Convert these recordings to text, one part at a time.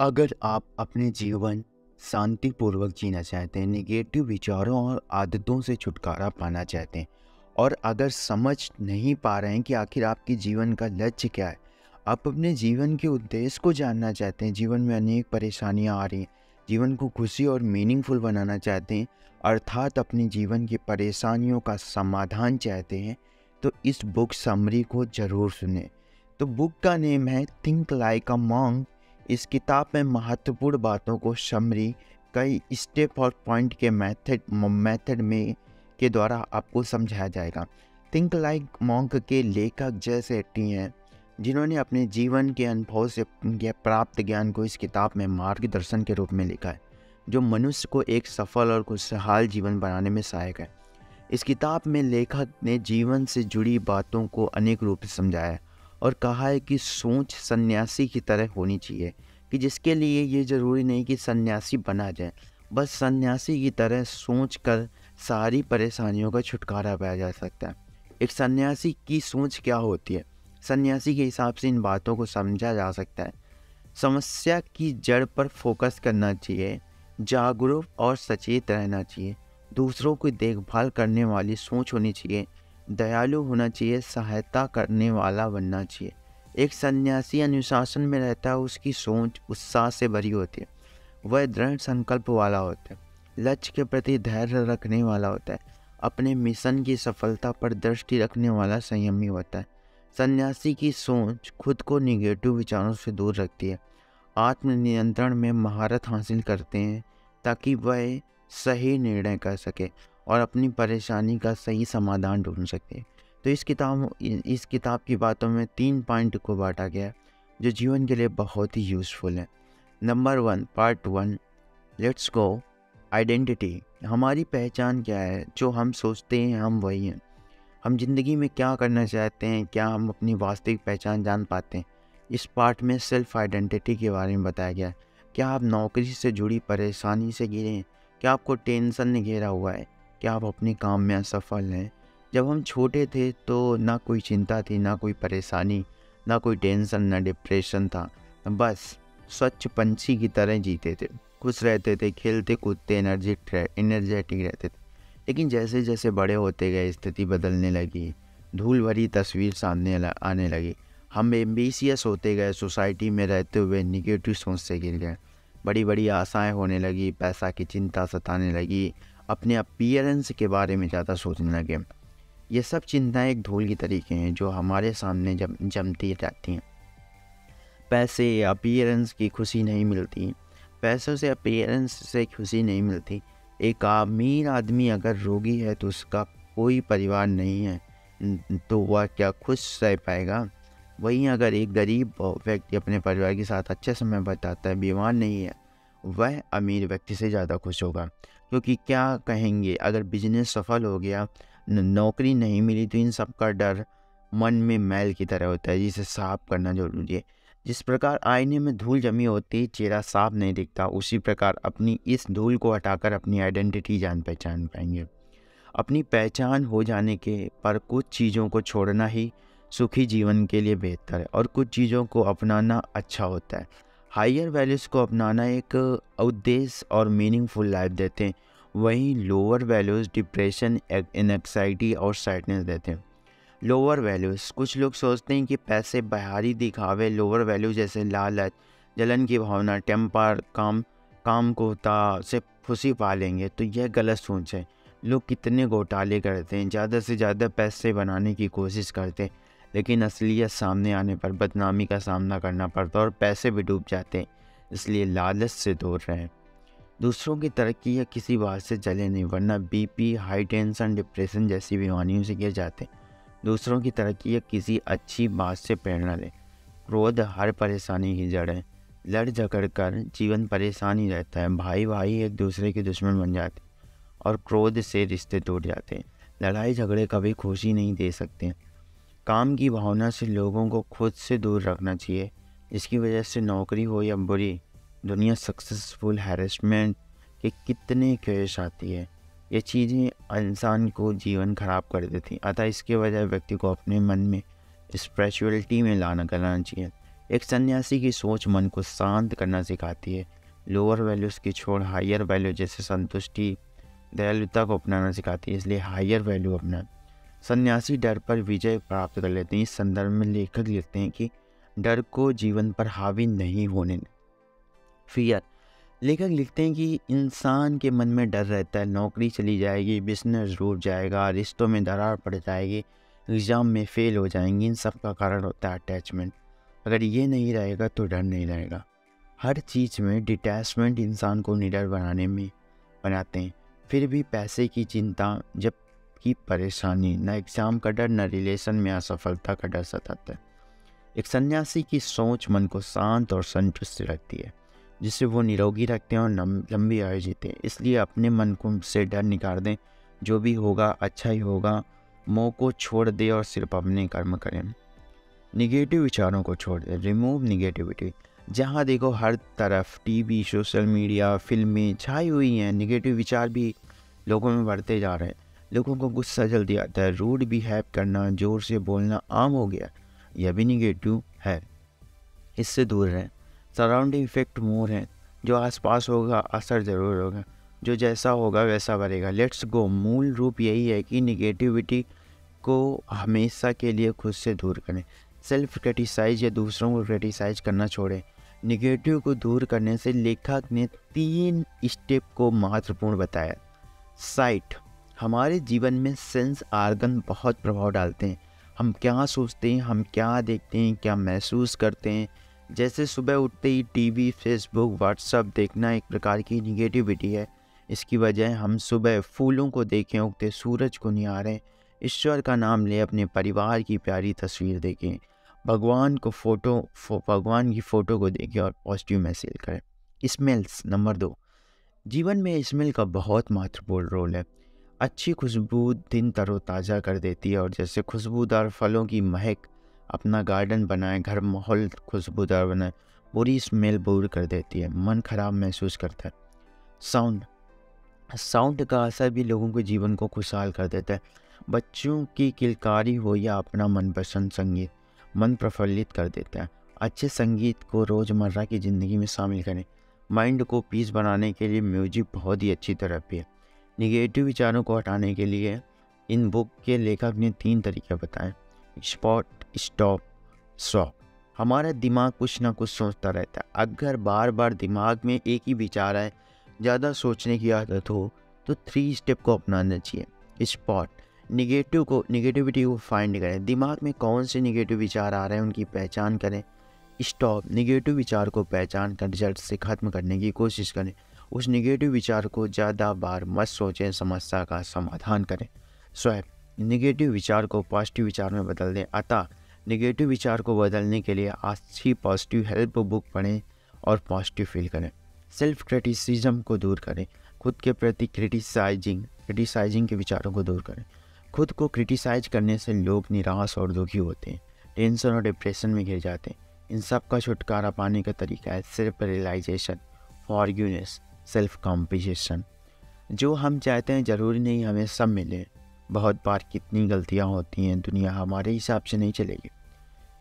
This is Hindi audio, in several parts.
अगर आप अपने जीवन शांतिपूर्वक जीना चाहते हैं, नेगेटिव विचारों और आदतों से छुटकारा पाना चाहते हैं और अगर समझ नहीं पा रहे हैं कि आखिर आपके जीवन का लक्ष्य क्या है, आप अपने जीवन के उद्देश्य को जानना चाहते हैं, जीवन में अनेक परेशानियां आ रही हैं, जीवन को खुशी और मीनिंगफुल बनाना चाहते हैं, अर्थात अपने जीवन की परेशानियों का समाधान चाहते हैं, तो इस बुक समरी को ज़रूर सुनें। तो बुक का नेम है थिंक लाइक अ मॉन्क। इस किताब में महत्वपूर्ण बातों को समरी कई स्टेप और पॉइंट के मेथड में के द्वारा आपको समझाया जाएगा। थिंक लाइक मॉन्क के लेखक जय सेट्टी हैं, जिन्होंने अपने जीवन के अनुभव से प्राप्त ज्ञान को इस किताब में मार्गदर्शन के रूप में लिखा है, जो मनुष्य को एक सफल और खुशहाल जीवन बनाने में सहायक है। इस किताब में लेखक ने जीवन से जुड़ी बातों को अनेक रूप से समझाया है और कहा है कि सोच सन्यासी की तरह होनी चाहिए, कि जिसके लिए ये ज़रूरी नहीं कि सन्यासी बना जाए, बस सन्यासी की तरह सोच कर सारी परेशानियों का छुटकारा पाया जा सकता है। एक सन्यासी की सोच क्या होती है, सन्यासी के हिसाब से इन बातों को समझा जा सकता है। समस्या की जड़ पर फोकस करना चाहिए, जागरूक और सचेत रहना चाहिए, दूसरों की देखभाल करने वाली सोच होनी चाहिए, दयालु होना चाहिए, सहायता करने वाला बनना चाहिए। एक सन्यासी अनुशासन में रहता है, उसकी सोच उत्साह से भरी होती है, वह दृढ़ संकल्प वाला होता है, लक्ष्य के प्रति धैर्य रखने वाला होता है, अपने मिशन की सफलता पर दृष्टि रखने वाला संयमी होता है। सन्यासी की सोच खुद को निगेटिव विचारों से दूर रखती है, आत्मनियंत्रण में महारत हासिल करते हैं ताकि वह सही निर्णय कर सके और अपनी परेशानी का सही समाधान ढूंढ सके। तो इस किताब की बातों में 3 पॉइंट को बांटा गया है, जो जीवन के लिए बहुत ही यूज़फुल है। Number 1, part 1, let's go. Identity, हमारी पहचान क्या है? जो हम सोचते हैं हम वही हैं। हम जिंदगी में क्या करना चाहते हैं, क्या हम अपनी वास्तविक पहचान जान पाते हैं? इस पार्ट में सेल्फ आइडेंटिटी के बारे में बताया गया है। क्या आप नौकरी से जुड़ी परेशानी से घिरे हैं? क्या आपको टेंशन ने घेरा हुआ है? क्या आप अपने काम में असफल हैं? जब हम छोटे थे तो ना कोई चिंता थी, ना कोई परेशानी, ना कोई टेंशन, ना डिप्रेशन था। बस स्वच्छ पंछी की तरह जीते थे, खुश रहते थे, खेलते कूदते एनर्जेटिक रहते थे। लेकिन जैसे जैसे बड़े होते गए स्थिति बदलने लगी, धूल भरी तस्वीर सामने आने लगी। हम एम्बिशियस होते गए, सोसाइटी में रहते हुए निगेटिव सोच से गिर गए। बड़ी बड़ी आशाएं होने लगी, पैसा की चिंता सताने लगी, अपने अपीयरेंस के बारे में ज़्यादा सोचने लगे। ये सब चिंताएं एक धूल की तरीके हैं जो हमारे सामने जमती रहती हैं। पैसे या अपीयरेंस की खुशी नहीं मिलती, पैसों से अपीयरेंस से खुशी नहीं मिलती। एक अमीर आदमी अगर रोगी है तो उसका कोई परिवार नहीं है, तो वह क्या खुश रह पाएगा? वहीं अगर एक गरीब व्यक्ति अपने परिवार के साथ अच्छा समय बिताता है, बीमार नहीं है, वह अमीर व्यक्ति से ज़्यादा खुश होगा। क्योंकि क्या कहेंगे अगर बिजनेस सफल हो गया, नौकरी नहीं मिली, तो इन सब का डर मन में मैल की तरह होता है, जिसे साफ करना जरूरी है। जिस प्रकार आईने में धूल जमी होती, चेहरा साफ नहीं दिखता, उसी प्रकार अपनी इस धूल को हटाकर अपनी आइडेंटिटी जान पहचान पाएंगे। अपनी पहचान हो जाने के पर कुछ चीज़ों को छोड़ना ही सुखी जीवन के लिए बेहतर है और कुछ चीज़ों को अपनाना अच्छा होता है। हायर वैल्यूज़ को अपनाना एक उद्देश्य और मीनिंगफुल लाइफ देते हैं, वहीं लोअर वैल्यूज़ डिप्रेशन, एंग्जाइटी और सैडनेस देते हैं। लोअर वैल्यूज़, कुछ लोग सोचते हैं कि पैसे, बाहरी दिखावे, लोअर वैल्यू जैसे लालच, जलन की भावना, टेम्पर, कामकोता से खुशी पा लेंगे, तो यह गलत सोच है। लोग कितने घोटाले करते हैं, ज़्यादा से ज़्यादा पैसे बनाने की कोशिश करते हैं, लेकिन असलियत सामने आने पर बदनामी का सामना करना पड़ता है और पैसे भी डूब जाते हैं। इसलिए लालच से दूर रहें। दूसरों की तरक्की या किसी बात से जले नहीं, वरना बीपी, हाई टेंशन, डिप्रेशन जैसी बीमारियों से गिर जाते हैं। दूसरों की तरक्की या किसी अच्छी बात से प्रेरणा लें। क्रोध हर परेशानी की जड़ है। लड़ झगड़ कर जीवन परेशान ही रहता है। भाई भाई एक दूसरे के दुश्मन बन जाते और क्रोध से रिश्ते टूट जाते हैं। लड़ाई झगड़े कभी खुशी नहीं दे सकते। काम की भावना से लोगों को खुद से दूर रखना चाहिए, जिसकी वजह से नौकरी हो या बुरी, दुनिया सक्सेसफुल हैरेसमेंट के कितने केस आती है। ये चीज़ें इंसान को जीवन खराब कर देती। अतः इसके वजह व्यक्ति को अपने मन में स्पिरिचुअलिटी में लाना करना चाहिए। एक सन्यासी की सोच मन को शांत करना सिखाती है। लोअर वैल्यूज़ की छोड़ हायर वैल्यू जैसे संतुष्टि, दयालुता को अपनाना सिखाती है, इसलिए हायर वैल्यू अपना। सन्यासी डर पर विजय प्राप्त कर लेते हैं। इस संदर्भ में लेखक लिखते हैं कि डर को जीवन पर हावी नहीं होने दें। फियर, लेखक लिखते हैं कि इंसान के मन में डर रहता है, नौकरी चली जाएगी, बिजनेस डूब जाएगा, रिश्तों में दरार पड़ जाएगी, एग्ज़ाम में फेल हो जाएंगी। इन सब का कारण होता है अटैचमेंट। अगर ये नहीं रहेगा तो डर नहीं रहेगा। हर चीज़ में डिटैचमेंट इंसान को निडर बनाते हैं। फिर भी पैसे की चिंता, जब की परेशानी, न एग्ज़ाम का डर, न रिलेशन में असफलता का डर सताता है। एक सन्यासी की सोच मन को शांत और संतुष्ट रखती है, जिससे वो निरोगी रखते हैं और लंबी आयु जीते हैं। इसलिए अपने मन को से डर निकाल दें, जो भी होगा अच्छा ही होगा, मोह को छोड़ दें और सिर्फ अपने कर्म करें। निगेटिव विचारों को छोड़ दें, रिमूव निगेटिविटी। जहाँ देखो हर तरफ टीवी, सोशल मीडिया, फिल्में छाई हुई हैं, निगेटिव विचार भी लोगों में बढ़ते जा रहे हैं। लोगों को गुस्सा जल्दी आता है, रूड बिहेव करना, ज़ोर से बोलना आम हो गया, यह भी निगेटिव है, इससे दूर रहें। सराउंडिंग इफेक्ट मोर है, जो आसपास होगा असर ज़रूर होगा, जो जैसा होगा वैसा बढ़ेगा। Let's go. मूल रूप यही है कि निगेटिविटी को हमेशा के लिए खुद से दूर करें। सेल्फ क्रिटिसाइज या दूसरों को क्रिटिसाइज करना छोड़ें। निगेटिव को दूर करने से लेखक ने 3 स्टेप को महत्वपूर्ण बताया। साइट, हमारे जीवन में सेंस आर्गन बहुत प्रभाव डालते हैं। हम क्या सोचते हैं, हम क्या देखते हैं, क्या महसूस करते हैं। जैसे सुबह उठते ही टीवी, फेसबुक, व्हाट्सएप देखना एक प्रकार की निगेटिविटी है। इसकी वजह हम सुबह फूलों को देखें, उगते सूरज को निहारें, ईश्वर का नाम लें, अपने परिवार की प्यारी तस्वीर देखें, भगवान की फ़ोटो को देखें और पॉजिटिव मैसेज करें। स्मेल्स, नंबर 2, जीवन में स्मेल का बहुत महत्वपूर्ण रोल है। अच्छी खुशबू दिन तरोताज़ा कर देती है, और जैसे खुशबूदार फलों की महक, अपना गार्डन बनाएं, घर माहौल खुशबूदार बनाएं। बुरी स्मेल बोर कर देती है, मन खराब महसूस करता है। साउंड का असर भी लोगों के जीवन को खुशहाल कर देता है। बच्चों की किलकारी हो या अपना मनपसंद संगीत, मन प्रफुल्लित कर देता है। अच्छे संगीत को रोज़मर्रा की ज़िंदगी में शामिल करें। माइंड को पीस बनाने के लिए म्यूजिक बहुत ही अच्छी थेरेपी है। निगेटिव विचारों को हटाने के लिए इन बुक के लेखक ने 3 तरीके बताए। Spot, stop, stop. हमारा दिमाग कुछ ना कुछ सोचता रहता है। अगर बार बार दिमाग में एक ही विचार आए, ज़्यादा सोचने की आदत हो, तो 3 स्टेप को अपनाना चाहिए। स्पॉट, निगेटिविटी को फाइंड करें। दिमाग में कौन से निगेटिव विचार आ रहे हैं, उनकी पहचान करें। स्टॉप, निगेटिव विचार को पहचान कर जड़ से ख़त्म करने की कोशिश करें। उस निगेटिव विचार को ज़्यादा बार मत सोचें, समस्या का समाधान करें। स्वैप, निगेटिव विचार को पॉजिटिव विचार में बदल दें। अतः निगेटिव विचार को बदलने के लिए अच्छी पॉजिटिव हेल्प बुक पढ़ें और पॉजिटिव फील करें। सेल्फ क्रिटिसिज्म को दूर करें, खुद के प्रति क्रिटिसाइजिंग के विचारों को दूर करें। खुद को क्रिटिसाइज करने से लोग निराश और दुखी होते हैं, टेंशन और डिप्रेशन में घिर जाते हैं। इन सब का छुटकारा पाने का तरीका है self realisation, forgiveness, self compassion. जो हम चाहते हैं ज़रूरी नहीं हमें सब मिले। बहुत बार कितनी गलतियां होती हैं, दुनिया हमारे हिसाब से नहीं चलेगी।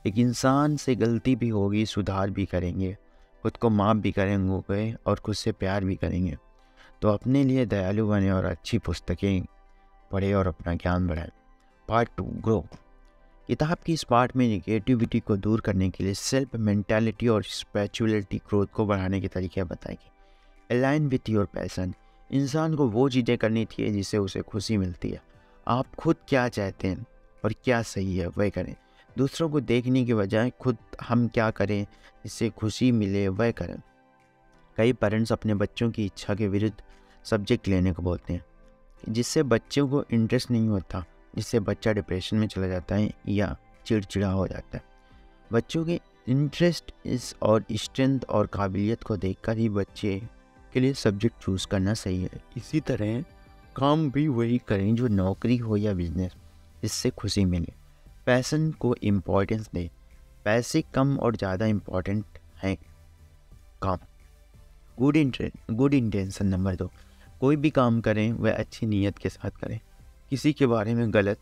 एक इंसान से गलती भी होगी, सुधार भी करेंगे, खुद को माफ़ भी करेंगे और खुद से प्यार भी करेंगे। तो अपने लिए दयालु बने और अच्छी पुस्तकें पढ़ें और अपना ज्ञान बढ़ाएं। Part 2, grow. किताब की इस पार्ट में निगेटिविटी को दूर करने के लिए सेल्फ मेंटालिटी और स्पिरिचुअलिटी ग्रोथ को बढ़ाने के तरीके बताएंगे। अलाइन विथ योर पैशन, इंसान को वो चीज़ें करनी चाहिए जिससे उसे खुशी मिलती है। आप खुद क्या चाहते हैं और क्या सही है वह करें। दूसरों को देखने के बजाय खुद हम क्या करें जिससे खुशी मिले वह करें। कई पेरेंट्स अपने बच्चों की इच्छा के विरुद्ध सब्जेक्ट लेने को बोलते हैं, जिससे बच्चों को इंटरेस्ट नहीं होता, जिससे बच्चा डिप्रेशन में चला जाता है या चिड़चिड़ा हो जाता है। बच्चों के इंटरेस्ट और स्ट्रेंथ और काबिलियत को देखकर ही बच्चे के लिए सब्जेक्ट चूज़ करना सही है। इसी तरह काम भी वही करें जो नौकरी हो या बिजनेस, जिससे खुशी मिले। पैशन को इम्पोर्टेंस दें, पैसे कम और ज़्यादा इम्पोर्टेंट हैं काम। गुड इंटेंशन, नंबर 2, कोई भी काम करें वह अच्छी नीयत के साथ करें। किसी के बारे में गलत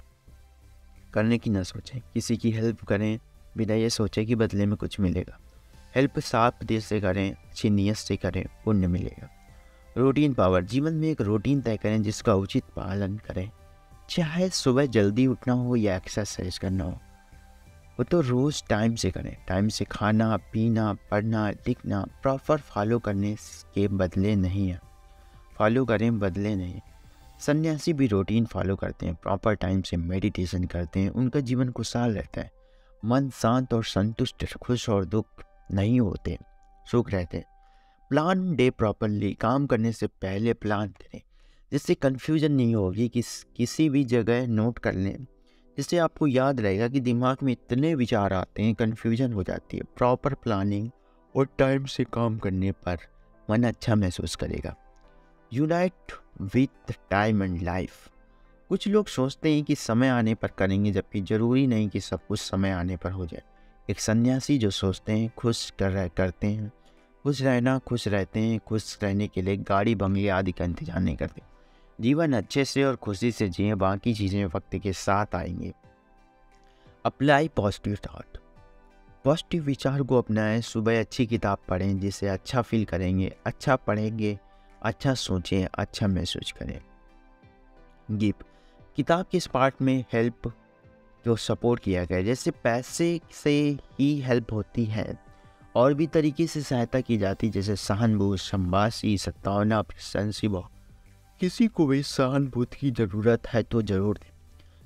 करने की न सोचें। किसी की हेल्प करें, बिना ये सोचे कि बदले में कुछ मिलेगा। हेल्प साफ दिल से करें, अच्छी नीयत से करें, पुण्य मिलेगा। रूटीन पावर, जीवन में एक रूटीन तय करें जिसका उचित पालन करें। चाहे सुबह जल्दी उठना हो या एक्सरसाइज करना हो, वो तो रोज़ टाइम से करें। टाइम से खाना पीना, पढ़ना लिखना प्रॉपर फॉलो करने के बदले नहीं है, फॉलो करें बदले नहीं। सन्यासी भी रूटीन फॉलो करते हैं, प्रॉपर टाइम से मेडिटेशन करते हैं, उनका जीवन खुशहाल रहता है। मन शांत और संतुष्ट, खुश और दुख नहीं होते, सुख रहते हैं। प्लान डे प्रॉपरली, काम करने से पहले प्लान करें जिससे कन्फ्यूजन नहीं होगी। किसी भी जगह नोट कर लें जिससे आपको याद रहेगा कि दिमाग में इतने विचार आते हैं, कन्फ्यूजन हो जाती है। प्रॉपर प्लानिंग और टाइम से काम करने पर मन अच्छा महसूस करेगा। Unite with time and life, कुछ लोग सोचते हैं कि समय आने पर करेंगे, जबकि ज़रूरी नहीं कि सब कुछ समय आने पर हो जाए। एक सन्यासी जो सोचते हैं करते हैं, खुश रहते हैं, खुश रहने के लिए गाड़ी बंगले आदि का इंतजार नहीं करते। जीवन अच्छे से और खुशी से जिए, बाकी चीज़ें वक्त के साथ आएंगे। अप्लाई पॉजिटिव थॉट, पॉजिटिव विचार को अपनाएं। सुबह अच्छी किताब पढ़ें जिससे अच्छा फील करेंगे, अच्छा पढ़ेंगे, अच्छा सोचें, अच्छा महसूस करें। गिव, किताब के इस पार्ट में हेल्प को सपोर्ट किया गया है। जैसे पैसे से ही हेल्प होती है, और भी तरीके से सहायता की जाती, जैसे सहानुभूति, संवासी, सद्भावना, प्रशंसा। किसी को भी सहानुभूति की ज़रूरत है तो ज़रूर दें।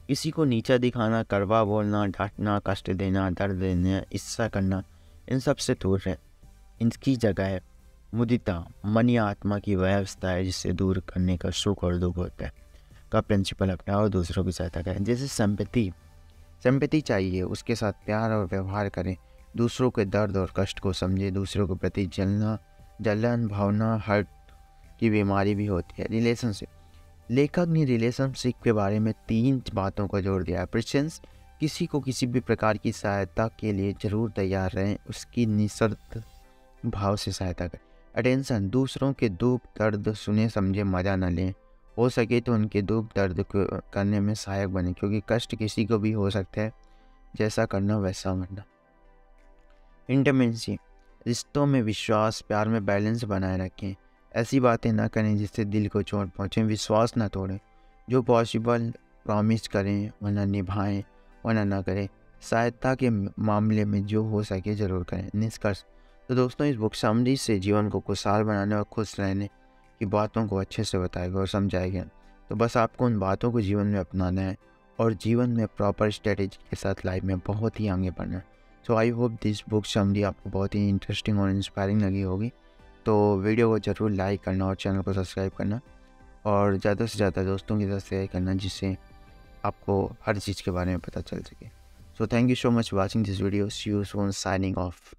किसी को नीचा दिखाना, कड़वा बोलना, डांटना, कष्ट देना, दर्द देना, ईर्ष्या करना, इन सब से दूर रहें। इनकी जगह मुदिता, मन या आत्मा की व्यवस्था है जिससे दूर करने का सुख और दुख होता है का प्रिंसिपल अपनाओ और दूसरों की सहायता करें। जैसे सिंपैथी चाहिए, उसके साथ प्यार और व्यवहार करें। दूसरों के दर्द और कष्ट को समझे। दूसरों के प्रति जलन भावना, हर्ट की बीमारी भी होती है। रिलेशनशिप, लेखक ने रिलेशनशिप के बारे में 3 बातों को जोड़ दिया है। प्रेजेंस, किसी को किसी भी प्रकार की सहायता के लिए जरूर तैयार रहें, उसकी निस्वार्थ भाव से सहायता करें। अटेंशन, दूसरों के दुख दर्द सुने समझे, मजा न लें। हो सके तो उनके दुख दर्द को करने में सहायक बने, क्योंकि कष्ट किसी को भी हो सकता है, जैसा करना वैसा मरना। इंटीमेसी, रिश्तों में विश्वास प्यार में बैलेंस बनाए रखें। ऐसी बातें ना करें जिससे दिल को चोट पहुँचे। विश्वास ना तोड़ें, जो पॉसिबल प्रॉमिस करें, वरना निभाएं, वरना ना करें। सहायता के मामले में जो हो सके ज़रूर करें। निष्कर्ष, तो दोस्तों इस बुक समरी से जीवन को खुशहाल बनाने और खुश रहने की बातों को अच्छे से बताया गया और समझाया गया। तो बस आपको उन बातों को जीवन में अपनाना है और जीवन में प्रॉपर स्ट्रेटेजी के साथ लाइफ में बहुत ही आगे बढ़ना है। So I hope this book summary आपको बहुत ही इंटरेस्टिंग और इंस्पायरिंग लगी होगी। तो वीडियो को ज़रूर लाइक करना और चैनल को सब्सक्राइब करना और ज़्यादा से ज़्यादा दोस्तों के साथ शेयर करना, जिससे आपको हर चीज़ के बारे में पता चल सके। So thank you so much watching this video. See you soon, signing of.